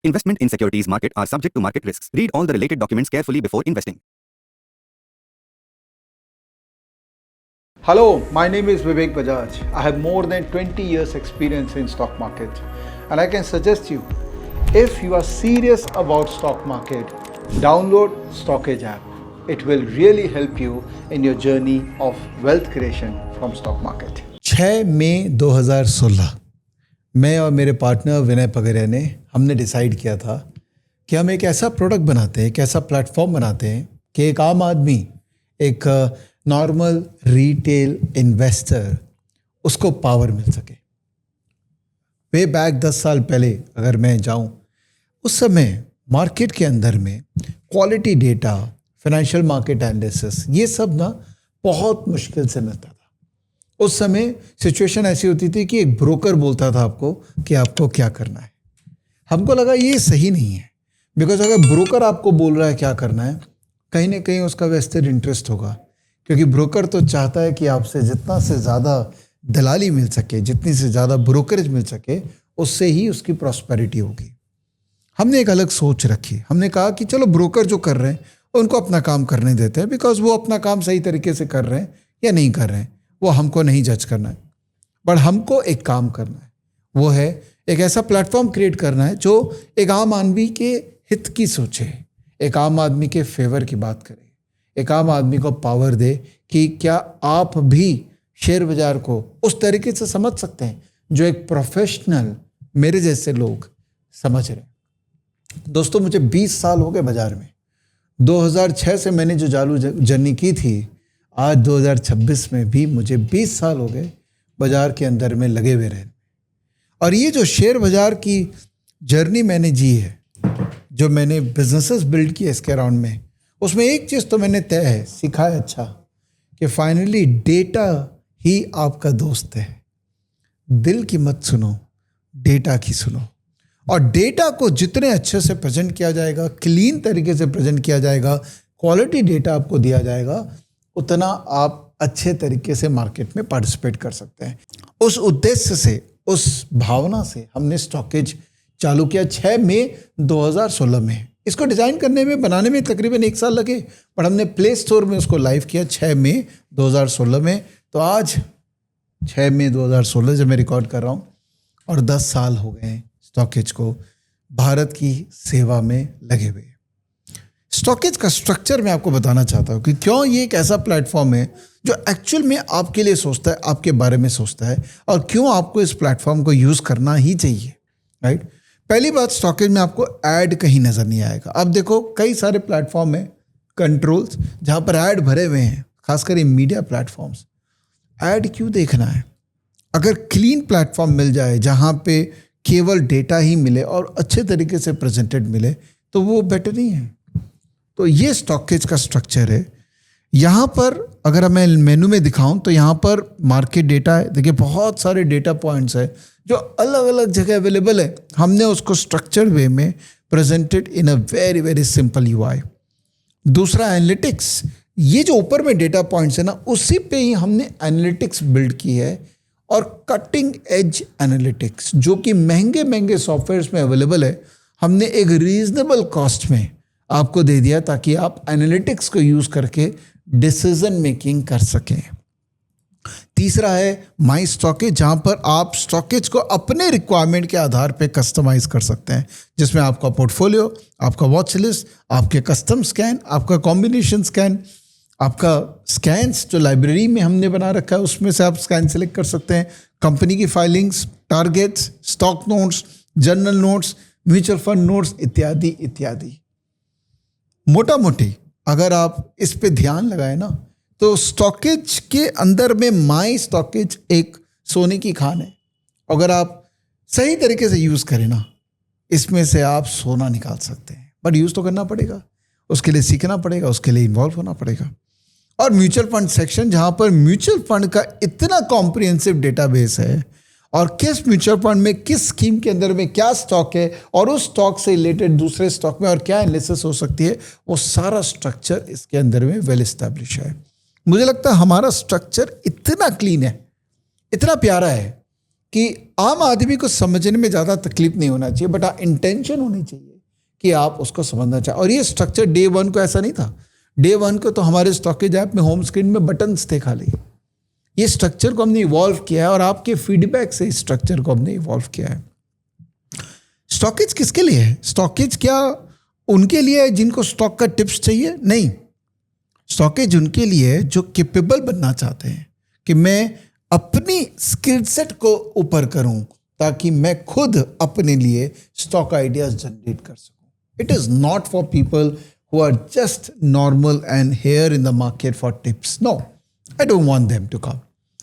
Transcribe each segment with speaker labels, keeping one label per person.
Speaker 1: Investment in securities market are subject to market risks. Read all the related documents carefully before investing.
Speaker 2: Hello, my name is Vivek Bajaj. I have more than 20 years experience in stock market, and I can suggest you, if you are serious about stock market, download Stockage app. It will really help you in your journey of wealth creation from stock market.
Speaker 3: 6 मई 2016 मैं और मेरे partner विनय पगरिया ने हमने decide किया था कि हम एक ऐसा प्रोडक्ट बनाते हैं, एक ऐसा प्लेटफॉर्म बनाते हैं कि एक आम आदमी, एक नॉर्मल रिटेल इन्वेस्टर, उसको पावर मिल सके। वे बैक 10 साल पहले अगर मैं जाऊं, उस समय मार्केट के अंदर में quality data, financial market analysis, ये सब ना बहुत मुश्किल से मिलता था। उस समय सिचुएशन ऐसी होती थी कि एक ब्रोकर बोलता था आपको कि आपको क्या करना है। हमको लगा ये सही नहीं है, बिकॉज अगर ब्रोकर आपको बोल रहा है क्या करना है, कहीं ना कहीं उसका वेस्टेड इंटरेस्ट होगा, क्योंकि ब्रोकर तो चाहता है कि आपसे जितना से ज़्यादा दलाली मिल सके, जितनी से ज़्यादा ब्रोकरेज मिल सके, उससे ही उसकी प्रॉस्पेरिटी होगी। हमने एक अलग सोच रखी। हमने कहा कि चलो ब्रोकर जो कर रहे हैं उनको अपना काम करने देते हैं, बिकॉज वो अपना काम सही तरीके से कर रहे हैं या नहीं कर रहे हैं वो हमको नहीं जज करना है। बट हमको एक काम करना है, वो है एक ऐसा प्लेटफॉर्म क्रिएट करना है जो एक आम आदमी के हित की सोचे, एक आम आदमी के फेवर की बात करे, एक आम आदमी को पावर दे कि क्या आप भी शेयर बाजार को उस तरीके से समझ सकते हैं जो एक प्रोफेशनल मेरे जैसे लोग समझ रहे हैं। दोस्तों, मुझे 20 साल हो गए बाजार में। 2006 से मैंने जो चालू जर्नी की थी, आज 2026 में भी मुझे 20 साल हो गए बाजार के अंदर में लगे हुए रहने। और ये जो शेयर बाजार की जर्नी मैंने जी है, जो मैंने बिजनेसेस बिल्ड किए इसके अराउंड में, उसमें एक चीज़ तो मैंने तय है, सीखा है अच्छा, कि फाइनली डेटा ही आपका दोस्त है। दिल की मत सुनो, डेटा की सुनो। और डेटा को जितने अच्छे से प्रेजेंट किया जाएगा, क्लीन तरीके से प्रेजेंट किया जाएगा, क्वालिटी डेटा आपको दिया जाएगा, उतना आप अच्छे तरीके से मार्केट में पार्टिसिपेट कर सकते हैं। उस उद्देश्य से, उस भावना से हमने स्टॉकेज चालू किया 6 मई 2016 में। इसको डिज़ाइन करने में, बनाने में तकरीबन 1 साल लगे, पर हमने प्ले स्टोर में उसको लाइव किया 6 मई 2016 में। तो आज 6 मई 2016 जब मैं रिकॉर्ड कर रहा हूँ, और 10 साल हो गए हैं स्टॉकेज को भारत की सेवा में लगे हुए। स्टॉकेज का स्ट्रक्चर मैं आपको बताना चाहता हूँ कि क्यों ये एक ऐसा प्लेटफॉर्म है जो एक्चुअल में आपके लिए सोचता है, आपके बारे में सोचता है, और क्यों आपको इस प्लेटफॉर्म को यूज़ करना ही चाहिए। राइट, पहली बात, स्टॉकेज में आपको ऐड कहीं नज़र नहीं आएगा। अब देखो, कई सारे प्लेटफॉर्म हैं, कंट्रोल्स, जहाँ पर ऐड भरे हुए हैं, खासकर ये मीडिया प्लेटफॉर्म्स। ऐड क्यों देखना है? अगर क्लीन प्लेटफॉर्म मिल जाए जहाँ पे केवल डेटा ही मिले और अच्छे तरीके से प्रेजेंटेड मिले, तो वो बेटर नहीं है। तो ये स्टॉकेज का स्ट्रक्चर है। यहाँ पर अगर मैं मेनू में दिखाऊं तो यहाँ पर मार्केट डेटा है। देखिए, बहुत सारे डेटा पॉइंट्स है जो अलग अलग जगह अवेलेबल है। हमने उसको स्ट्रक्चर वे में presented in a very very simple UI. दूसरा, एनालिटिक्स। ये जो ऊपर में डेटा पॉइंट्स है ना, उसी पे ही हमने एनालिटिक्स बिल्ड की है, और कटिंग एज एनालिटिक्स, जो कि महंगे महंगे सॉफ्टवेयर्स में अवेलेबल है, हमने एक रीजनेबल कॉस्ट में आपको दे दिया ताकि आप एनालिटिक्स को यूज़ करके डिसीजन मेकिंग कर सकें। तीसरा है माई स्टॉकेज, जहाँ पर आप स्टॉकेज को अपने रिक्वायरमेंट के आधार पे कस्टमाइज कर सकते हैं, जिसमें आपका पोर्टफोलियो, आपका वॉच लिस्ट, आपके कस्टम स्कैन, आपका कॉम्बिनेशन स्कैन, आपका स्कैन्स जो लाइब्रेरी में हमने बना रखा है उसमें से आप स्कैन सेलेक्ट कर सकते हैं, कंपनी की filings, targets, stock notes, journal notes, mutual fund notes, इत्यादि इत्यादि। मोटा मोटी अगर आप इस पे ध्यान लगाए ना, तो स्टॉकेज के अंदर में माई स्टॉकेज एक सोने की खान है। अगर आप सही तरीके से यूज़ करें ना, इसमें से आप सोना निकाल सकते हैं। बट यूज़ तो करना पड़ेगा, उसके लिए सीखना पड़ेगा, उसके लिए इन्वॉल्व होना पड़ेगा। और म्यूचुअल फंड सेक्शन, जहाँ पर म्यूचुअल फंड का इतना कॉम्प्रिहेंसिव डेटाबेस है, और किस म्यूचुअल फंड में, किस स्कीम के अंदर में क्या स्टॉक है, और उस स्टॉक से रिलेटेड दूसरे स्टॉक में और क्या एनालिसिस हो सकती है, वो सारा स्ट्रक्चर इसके अंदर में वेल एस्टैब्लिश है। मुझे लगता है हमारा स्ट्रक्चर इतना क्लीन है, इतना प्यारा है, कि आम आदमी को समझने में ज़्यादा तकलीफ नहीं होना चाहिए, बट इंटेंशन होनी चाहिए कि आप उसको समझना चाहें। और ये स्ट्रक्चर डे 1 को ऐसा नहीं था। डे 1 को तो हमारे स्टॉकेज ऐप में होम स्क्रीन में बटन्स थे खाली। ये स्ट्रक्चर को हमने इवॉल्व किया है और आपके फीडबैक से इस स्ट्रक्चर को हमने इवॉल्व किया है। स्टॉकेज किसके लिए है? स्टॉकेज क्या उनके लिए है जिनको स्टॉक का टिप्स चाहिए? नहीं, स्टॉकेज उनके लिए है जो कैपेबल बनना चाहते हैं कि मैं अपनी स्किल सेट को ऊपर करूं ताकि मैं खुद अपने लिए स्टॉक आइडियाज जनरेट कर सकूं। It is not for people who are just normal and here in the market for tips. No, I don't want them to come.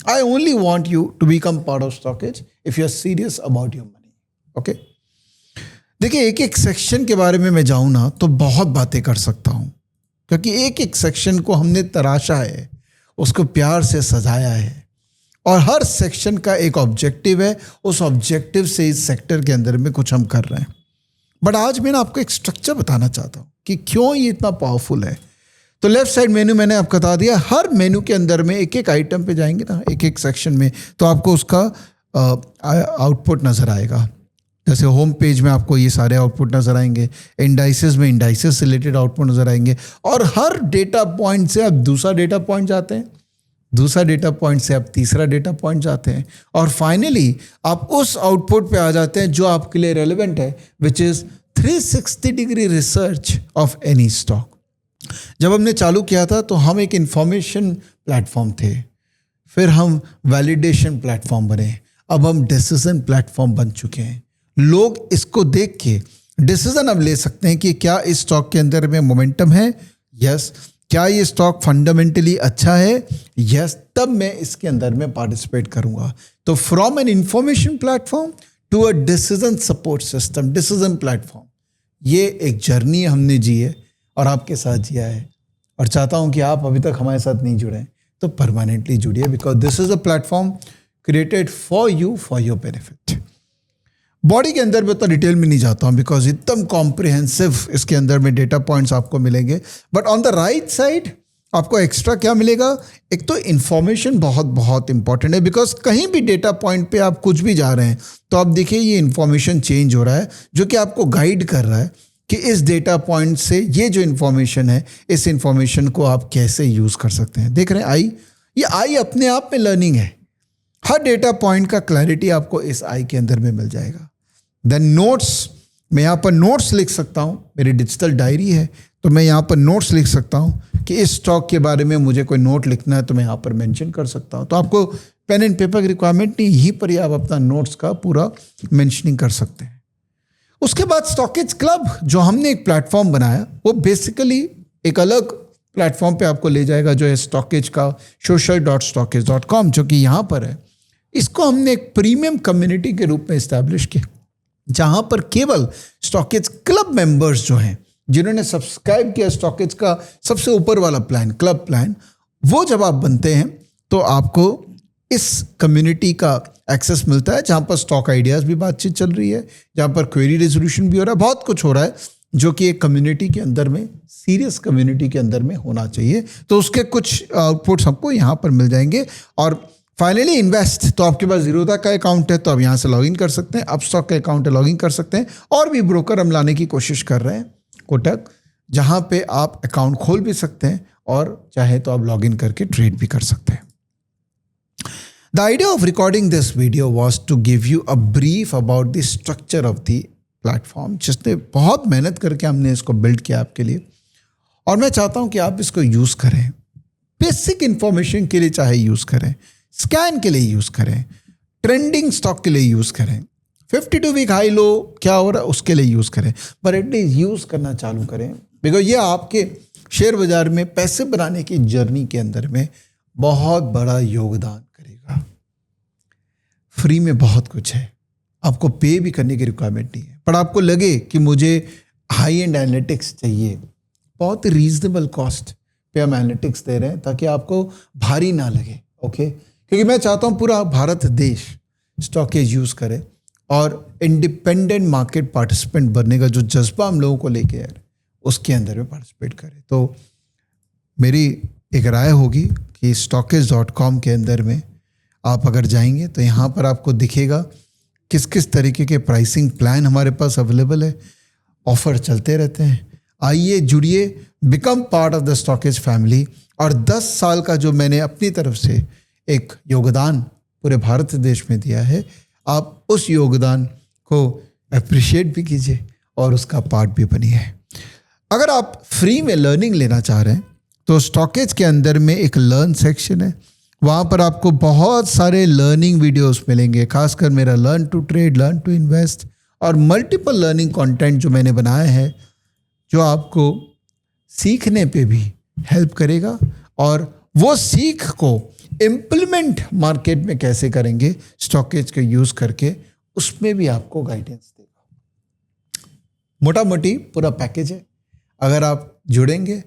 Speaker 3: I only want you to become part of Stockage if you're serious about your money. Okay? देखिए, एक एक section के बारे में मैं जाऊं ना तो बहुत बातें कर सकता हूं, क्योंकि एक एक सेक्शन को हमने तराशा है, उसको प्यार से सजाया है और हर सेक्शन का एक ऑब्जेक्टिव है। उस ऑब्जेक्टिव से इस सेक्टर के अंदर में कुछ हम कर रहे हैं। बट आज मैं आपको एक स्ट्रक्चर बताना चाहता हूं कि क्यों ये इतना पावरफुल है। तो लेफ्ट साइड मेनू मैंने आपको बता दिया। हर मेनू के अंदर में एक एक आइटम पे जाएंगे ना, एक एक सेक्शन में, तो आपको उसका आउटपुट नज़र आएगा। जैसे होम पेज में आपको ये सारे आउटपुट नज़र आएंगे, इंडाइसेस में इंडाइसेस से रिलेटेड आउटपुट नज़र आएंगे, और हर डेटा पॉइंट से आप दूसरा डेटा पॉइंट जाते हैं, दूसरा डेटा पॉइंट से आप तीसरा डेटा पॉइंट जाते हैं, और फाइनली आप उस आउटपुट पे आ जाते हैं जो आपके लिए रेलेवेंट है, which is 360 degree research of any stock. जब हमने चालू किया था तो हम एक इंफॉर्मेशन प्लेटफॉर्म थे, फिर हम वैलिडेशन प्लेटफॉर्म बने, अब हम डिसीजन प्लेटफॉर्म बन चुके हैं। लोग इसको देख के डिसीजन अब ले सकते हैं कि क्या इस स्टॉक के अंदर में मोमेंटम है, यस, क्या ये स्टॉक फंडामेंटली अच्छा है, यस, तब मैं इसके अंदर में पार्टिसिपेट करूंगा। तो from an information platform to a decision support system, decision platform, ये एक जर्नी हमने जी है और आपके साथ जिया है, और चाहता हूं कि आप अभी तक हमारे साथ नहीं जुड़े हैं तो परमानेंटली जुड़िए, because this is a platform created for you, for your benefit. Body के अंदर मैं तो डिटेल में नहीं जाता हूं बिकॉज एकदम कॉम्प्रिहेंसिव इसके अंदर में डेटा पॉइंट्स आपको मिलेंगे। But on the right side आपको एक्स्ट्रा क्या मिलेगा? एक तो इन्फॉर्मेशन बहुत बहुत इंपॉर्टेंट है, बिकॉज कहीं भी डेटा पॉइंट पे आप कुछ भी जा रहे हैं तो आप देखिए ये इन्फॉर्मेशन चेंज हो रहा है, जो कि आपको गाइड कर रहा है कि इस डेटा पॉइंट से ये जो इन्फॉर्मेशन है, इस इन्फॉर्मेशन को आप कैसे यूज़ कर सकते हैं। देख रहे हैं आई, ये आई अपने आप में लर्निंग है। हर डेटा पॉइंट का क्लैरिटी आपको इस आई के अंदर में मिल जाएगा। देन नोट्स, मैं यहाँ पर नोट्स लिख सकता हूँ, मेरी डिजिटल डायरी है तो मैं यहाँ पर नोट्स लिख सकता हूँ कि इस स्टॉक के बारे में मुझे कोई नोट लिखना है तो मैं यहाँ पर मेंशन कर सकता हूँ। तो आपको पेन एंड पेपर की रिक्वायरमेंट नहीं, यहीं पर ही आप अपना नोट्स का पूरा मेंशनिंग कर सकते हैं। उसके बाद स्टॉकेज क्लब जो हमने एक प्लेटफॉर्म बनाया, वो बेसिकली एक अलग प्लेटफॉर्म पे आपको ले जाएगा जो है स्टॉकेज का social.stockage.com, जो कि यहाँ पर है। इसको हमने एक प्रीमियम कम्युनिटी के रूप में इस्टेब्लिश किया, जहाँ पर केवल स्टॉकेज क्लब मेंबर्स जो हैं, जिन्होंने सब्सक्राइब किया स्टॉकेज का सबसे ऊपर वाला प्लान, क्लब प्लान, वो जब आप बनते हैं तो आपको इस कम्युनिटी का एक्सेस मिलता है, जहाँ पर स्टॉक आइडियाज़ भी बातचीत चल रही है, जहाँ पर क्वेरी रेजोल्यूशन भी हो रहा है, बहुत कुछ हो रहा है जो कि एक कम्युनिटी के अंदर में, सीरियस कम्युनिटी के अंदर में होना चाहिए। तो उसके कुछ आउटपुट्स हमको यहाँ पर मिल जाएंगे। और फाइनली इन्वेस्ट, तो आपके पास जीरोधा का अकाउंट है तो आप यहाँ से लॉगिन कर सकते हैं, अपस्टॉक का अकाउंट है लॉगिन कर सकते हैं, और भी ब्रोकर हम लाने की कोशिश कर रहे हैं, कोटक, जहाँ पे आप अकाउंट खोल भी सकते हैं और चाहे तो आप लॉगिन करके ट्रेड भी कर सकते हैं। The idea of recording this video was to give you a brief about the structure of the platform, जिसने बहुत मेहनत करके हमने इसको बिल्ड किया आपके लिए, और मैं चाहता हूं कि आप इसको यूज़ करें। बेसिक इंफॉर्मेशन के लिए चाहे यूज़ करें, स्कैन के लिए यूज़ करें, ट्रेंडिंग स्टॉक के लिए यूज़ करें, 52 वीक हाई लो क्या हो रहा है उसके लिए यूज़ करें, पर एटलीस्ट यूज़ करना चालू करें, बिकॉज ये आपके शेयर बाजार में पैसे बनाने की जर्नी के अंदर में बहुत बड़ा योगदान करेगा। फ्री में बहुत कुछ है, आपको पे भी करने की रिक्वायरमेंट नहीं है, पर आपको लगे कि मुझे हाई एंड एनालिटिक्स चाहिए, बहुत रीजनेबल कॉस्ट पे हम एनालिटिक्स दे रहे हैं ताकि आपको भारी ना लगे। ओके, क्योंकि मैं चाहता हूँ पूरा भारत देश स्टॉकेज यूज़ करे और इंडिपेंडेंट मार्केट पार्टिसिपेंट बनने का जो जज्बा हम लोगों को लेके आए उसके अंदर में पार्टिसिपेट करें। तो मेरी एक राय होगी कि stockage.com के अंदर में आप अगर जाएंगे तो यहाँ पर आपको दिखेगा किस किस तरीके के प्राइसिंग प्लान हमारे पास अवेलेबल है। ऑफर चलते रहते हैं। आइए जुड़िए, become part of the stockage family. और 10 साल का जो मैंने अपनी तरफ से एक योगदान पूरे भारत देश में दिया है, आप उस योगदान को अप्रिशिएट भी कीजिए और उसका पार्ट भी बनिए। अगर आप फ्री में लर्निंग लेना चाह रहे हैं तो स्टॉकेज के अंदर में एक लर्न सेक्शन है, वहाँ पर आपको बहुत सारे लर्निंग वीडियोस मिलेंगे, खासकर मेरा learn to trade, learn to invest और मल्टीपल लर्निंग कंटेंट जो मैंने बनाया है, जो आपको सीखने पे भी हेल्प करेगा और वो सीख को इम्प्लीमेंट मार्केट में कैसे करेंगे स्टॉकेज का यूज़ करके, उसमें भी आपको गाइडेंस देगा। मोटा मोटी पूरा पैकेज है। अगर आप जुड़ेंगे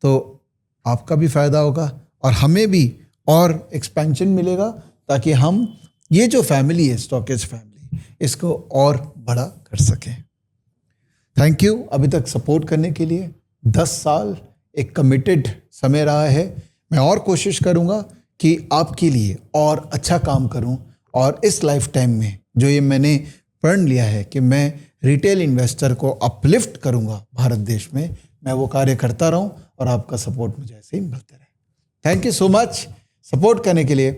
Speaker 3: तो आपका भी फ़ायदा होगा और हमें भी और एक्सपेंशन मिलेगा, ताकि हम ये जो फैमिली है स्टॉकेज फैमिली, इसको और बड़ा कर सकें। थैंक यू अभी तक सपोर्ट करने के लिए। 10 साल एक कमिटेड समय रहा है। मैं और कोशिश करूँगा कि आपके लिए और अच्छा काम करूँ और इस लाइफ टाइम में जो ये मैंने प्रण लिया है कि मैं रिटेल इन्वेस्टर को अपलिफ्ट करूँगा भारत देश में, मैं वो कार्य करता रहूँ और आपका सपोर्ट मुझे ऐसे ही मिलते रहे। Thank you so much. Support करने के लिए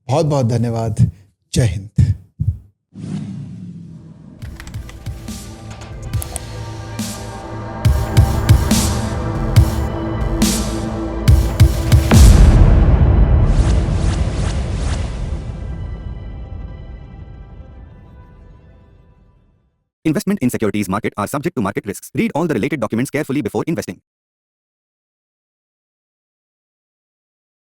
Speaker 3: बहुत बहुत धन्यवाद। जय Hind.
Speaker 1: Investment in securities market are subject to market risks. Read all the related documents carefully before investing.